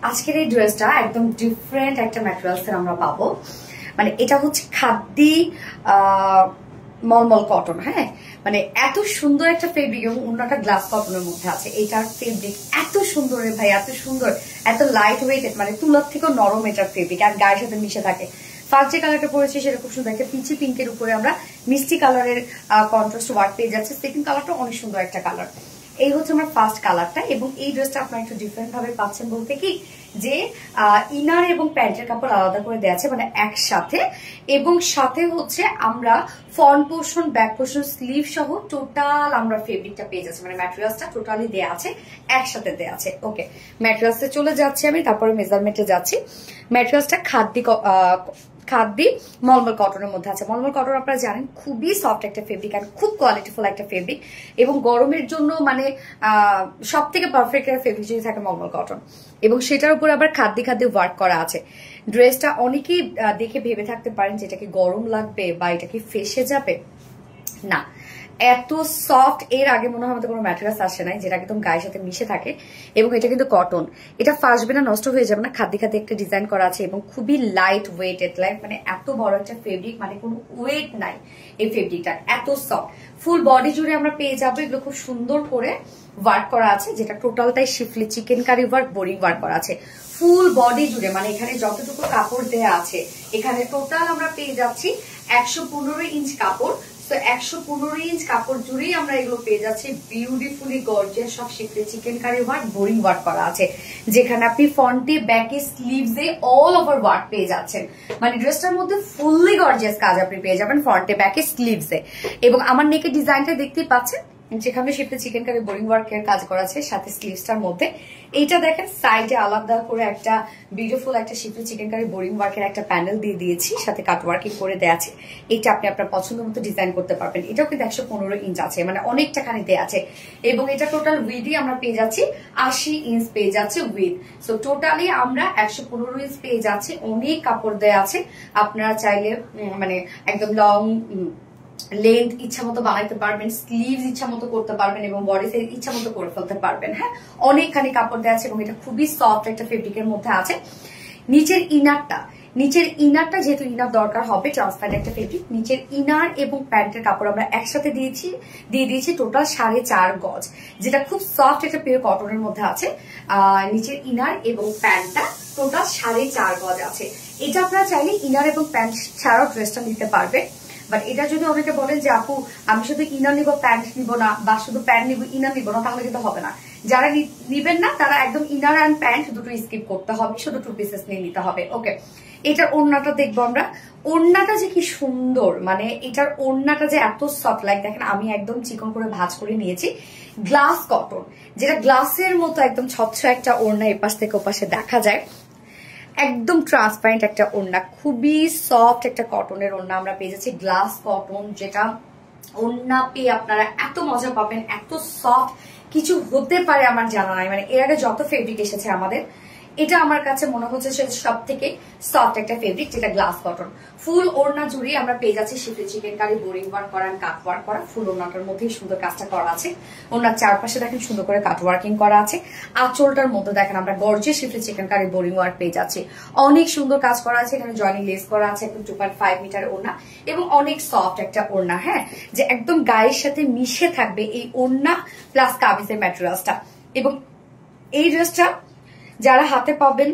আজকের এই ড্রেসটা একদম ডিফারেন্ট একটা ম্যাটেরিয়ালস এর আমরা পাবো। মানে এটা হচ্ছে খাদ্দি মলমল কটন। হ্যাঁ, মানে এত সুন্দর একটা ফেব্রিক এবং অন্যটা গ্লাস কটনের মধ্যে আছে। এটার ফেব্রিক এত সুন্দর রে ভাই, এত সুন্দর, এত লাইট ওয়েটেড, মানে তুলার থেকেও নরম এটার ফেব্রিক, আর গায়ের সাথে মিশে থাকে। ফার্স্ট যে কালারটা পরেছি সেটা খুব সুন্দর একটা পিচি পিঙ্কের উপরে আমরা মিষ্টি কালারের কন্ট্রাস্ট ওয়ার্ক পেয়ে যাচ্ছে। সেকেন্ড কালারটা অনেক সুন্দর একটা কালার। এই হচ্ছে আমার ফার্স্ট কালারটা। এবং এই ড্রেসটা আপনারা একটু ডিফারেন্ট ভাবে পাচ্ছেন বলতে কি যে ইনার এবং প্যান্টের কাপড় আলাদা করে দেওয়া আছে, মানে একসাথে। এবং সাথে হচ্ছে আমরা front portion, back portion, sleeve সহ টোটাল আমরা ফেব্রিকটা পেয়ে যাচ্ছি, মানে ম্যাটেরিয়ালসটা টোটালি দেওয়া আছে, একসাথে দেওয়া আছে। ওকে, ম্যাটেরিয়ালসে চলে যাচ্ছি আমি, তারপরে মেজারমেন্টে যাচ্ছি। ম্যাটেরিয়ালসটা খাদ্দি মলমল কটনের মধ্যে আছে। মলমল কটন আপনারা জানেন খুবই সফট একটা ফেব্রিক আর খুব কোয়ালিটিফুল একটা ফেব্রিক, এবং গরমের জন্য মানে সব থেকে পারফেক্ট একটা ফেব্রিক যদি থাকে মলমল কটন। এবং সেটার উপর আবার খাদ্দি ওয়ার্ক করা আছে। ড্রেসটা অনেকেই দেখে ভেবে থাকতে পারেন যে এটা কি গরম লাগবে বা এটা কি ফেসে যাবে। না, এত সফট এর আগে মনে হয় আমাদের কোনো ম্যাটেরিয়ালস আসে নাই যেটা একদম গায়ের সাথে মিশে থাকে। এবং এটা কিন্তু কটন, এটা ফাসবে না, নষ্ট হয়ে যাবে না। খাদ্দি একটা ডিজাইন করা আছে এবং খুবই লাইট ওয়েটেড, মানে এত বড় একটা ফেব্রিক, মানে কোনো ওয়েট নাই এই ফেব্রিকটা, এত সফট। ফুল বডি জুড়ে আমরা পেয়ে যাবো এগুলো খুব সুন্দর করে ওয়ার্ক করা আছে, যেটা টোটালটাই schiffli chikankari work, boring work করা আছে ফুল বডি জুড়ে। মানে এখানে যতটুকু কাপড় দেয়া আছে এখানে টোটাল আমরা পেয়ে যাচ্ছি 115 ইঞ্চ কাপড়। তো 115 ইঞ্চ কাপড় জুড়েই আমরা এগুলো পেয়ে যাচ্ছি বিউটিফুলি গর্জিয়াস, সব schiffli chikankari work, boring work করা আছে, যেখানে আপনি ফ্রন্টে, ব্যাকে, স্লিভসে অল ওভার ওয়ার্ক পেয়ে যাচ্ছেন। মানে ড্রেসটার মধ্যে ফুললি গর্জিয়াস কাজ আপনি পেয়ে যাবেন ফ্রন্টে, ব্যাকে, স্লিভসে। এবং আমার নেকের ডিজাইনটা দেখতেই পাচ্ছেন, যেখানে শিফটে চিকেন কারি বোরিং ওয়ার্কের কাজ করা আছে সাথে স্লিভসটার মধ্যে। এইটা দেখেন সাইডে আলাদা করে একটা বিউটিফুল একটা শিফটে চিকেন কারি বোরিং ওয়ার্কের একটা প্যানেল দিয়ে দিয়েছি, সাথে কাট ওয়ার্কিং করে দেওয়া আছে। এটা আপনি আপনার পছন্দ মতো ডিজাইন করতে পারবেন। এটাও কিন্তু 115 ইঞ্চ আছে, মানে অনেকটা খানি দেওয়া আছে। এবং এটা টোটাল উইডই আমরা পেয়ে যাচ্ছি 80 ইঞ্চ পেয়ে যাচ্ছে উইড। সো টোটালি আমরা 115 ইঞ্চ পেয়ে যাচ্ছি। অনেক কাপড় দেওয়া আছে, আপনারা চাইলে মানে একদম লং লেন্থ ইচ্ছা মতো বানাইতে পারবেন, স্লিভস ইচ্ছা মতো করতে পারবেন এবং বডি সাইজ ইচ্ছা মতো করে ফেলতে পারবেন। হ্যাঁ, অনেকখানি কাপড় দেওয়া আছে এবং এটা খুবই সফট একটা ফেব্রিকের মধ্যে আছে। নিচের ইনারটা যেহেতু ইনার দরকার হবে, ট্রান্সপারেন্ট একটা ফেব্রিক, নিচের ইনার এবং প্যান্টের কাপড় আমরা একসাথে দিয়ে দিয়েছি টোটাল 4.5 গজ, যেটা খুব সফট একটা পিওর কটনের মধ্যে আছে। নিচের ইনার এবং প্যান্টটা টোটাল 4.5 গজ আছে। এটা আপনারা চাইলে ইনার এবং প্যান্ট ছাড়াও ড্রেসটা নিতে পারবে। বাট এটা যদি অনেকে বলেন যে আপু আমি শুধু ইনার নিবো প্যান্ট নিবো না, বা শুধু প্যান্ট নিবো ইনার নিবো না, তাহলে কিন্তু হবে না। যারা নিবেন না তারা একদম ইনার অ্যান্ড প্যান্ট দুটো স্কিপ করতে হবে, শুধু 2 পিসেস নিয়ে নিতে হবে। ওকে, এটার ওড়নাটা দেখবো আমরা। ওড়নাটা যে কি সুন্দর, মানে এটার ওড়নাটা যে এত সফট, লাইক দেখেন আমি একদম চিকন করে ভাঁজ করে নিয়েছি। গ্লাস কটন, যেটা গ্লাসের মতো একদম স্বচ্ছ একটা ওড়না, এপাশ থেকে ওপাশে দেখা যায়। একদম ট্রান্সপারেন্ট একটা ওড়না, খুবই সফট একটা কটনের ওড়না আমরা পেয়ে যাচ্ছি। গ্লাস কটন, যেটা ওড়না পেয়ে আপনারা এত মজা পাবেন, এত সফট কিছু হতে পারে আমার জানা নাই। মানে এর আগে যত ফেব্রিক এসেছে আমাদের, এটা আমার কাছে মনে হচ্ছে সব থেকে সফট একটা ফেব্রিক, যেটা গ্লাস কটন। ফুল ওড়না জুড়ে আমরা পেয়ে যাচ্ছি শিফটে চিকেন কারি বোরিং ওয়ার্ক করা, কাট ওয়ার্ক করা। ফুল ওড়নাটার মধ্যেই সুন্দর কাজটা করা আছে। ওড়নার চারপাশে দেখেন সুন্দর করে কাট ওয়ার্কিং করা আছে। আঁচলটার মধ্যে দেখেন আমরা গর্জিয়াস শিফটে চিকেন কারি বোরিং ওয়ার্ক পেয়ে যাচ্ছি। অনেক সুন্দর কাজ করা আছে, এখানে জয়েনিং লেস করা আছে, একদম 2.5 মিটার ওড়না এবং অনেক সফট একটা ওড়না। হ্যাঁ, যে একদম গায়ের সাথে মিশে থাকবে এই ওড়না প্লাস কামিজের ম্যাটেরিয়ালসটা। এবং এই ড্রেসটা যারা হাতে পাবেন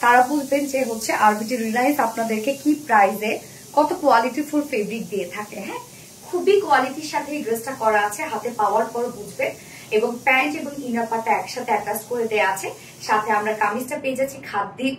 তারা বুঝবেন যে হচ্ছে আরবিটি রিলায়েন্স আপনাদেরকে কি প্রাইসে কত কোয়ালিটিফুল ফেব্রিক দিয়ে থাকে। হ্যাঁ, খুবই কোয়ালিটির সাথে এই ড্রেসটা করা আছে, হাতে পাওয়ার পর বুঝবেন। এবং প্যান্ট এবং ইনার পাটা একসাথে অ্যাটাচ করে দেওয়া আছে। সাথে আমরা কামিজটা পেয়ে যাচ্ছি খাদ্দি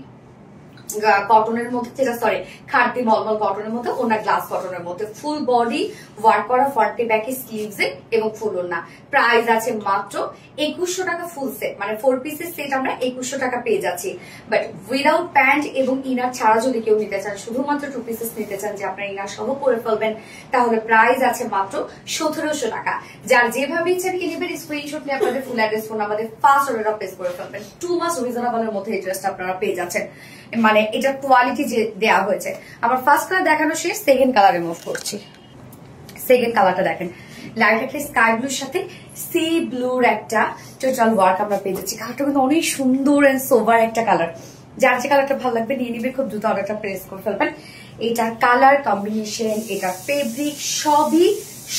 কটনের মধ্যে, যেটা সরি খাদ্দি মলমল কটনের মধ্যে, ওনা গ্লাস কটনের মধ্যে, ফুল বডি ওয়ার্ক করা, ফ্রন্টে ব্যাকে স্লিভসে এবং ফুল ওনা। প্রাইস আছে মাত্র 2100 টাকা ফুল সেট, মানে 4 পিসের সেট আমরা 2100 টাকা পেয়ে যাচ্ছি। বাট উইদাউট প্যান্ট এবং ইনার ছাড়া যদি কেউ নিতে চান, শুধুমাত্র 2 পিসেস নিতে চান যে আপনার ইনার সহ করে ফেলবেন, তাহলে প্রাইস আছে মাত্র 1700 টাকা। যার যেভাবে ইচ্ছা নিয়ে নেবেন, স্ক্রিনশট নিয়ে আপনাদের ফুল অ্যাড্রেস ফোন আমাদের ফার্স্ট অর্ডার প্লেস করে ফেলবেন। 2 মাস রিজনেবলের মধ্যে এই ড্রেসটা আপনারা পেয়ে যাচ্ছেন। মানে এটা কোয়ালিটি যে দেওয়া হয়েছে। আমার ফার্স্ট কালার দেখানো শেষ, সেকেন্ড কালারে মুভ করছি। সেকেন্ড কালারটা দেখেন, লাইট একটা স্কাই ব্লুর সাথে সি ব্লুর একটা টোটাল ওয়ার্ক আমরা পেয়ে যাচ্ছি। কালারটা কিন্তু অনেক সুন্দর এন্ড সোভার একটা কালার। যার যে কালারটা ভালো লাগবে নিয়ে নিবে, খুব দ্রুত অর্ডারটা প্রেস করে ফেলবেন। এটার কালার কম্বিনেশন, এটার ফেব্রিক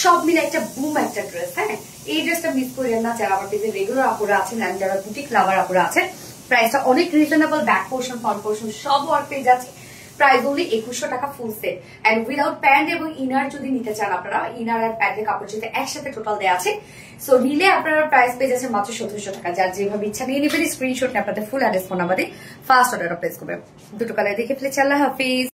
সব মিলে একটা বুম একটা ড্রেস। হ্যাঁ, এই ড্রেসটা মিস করেন না যারা আমার পেজে রেগুলার আপুরা আছেন এন্ড যারা বুটিক লাভার আপুরা আছেন। প্রাইসটা অনেক reasonable, back portion front portion সব ওয়ার্ক পেয়ে যাচ্ছে। প্রাইস অনলি 2100 টাকা full set and without pant এবং ইনার যদি নিতে চান আপনারা, ইনার আর প্যান্টের কাপড় যদি একসাথে টোটাল দেওয়া আছে। সো নিলে আপনারা প্রাইস পেয়ে যাচ্ছে মাত্র 1700 টাকা। যার যেভাবে ইচ্ছা নিয়ে নেবেন, স্ক্রিনশট নিয়ে আপনাদের ফুল অ্যাড্রেস ফোন নাম্বারে ফার্স্ট অর্ডারটা প্লেস করবেন। দুটো কালার দেখে ফেলেছি। আল্লাহ হাফিজ।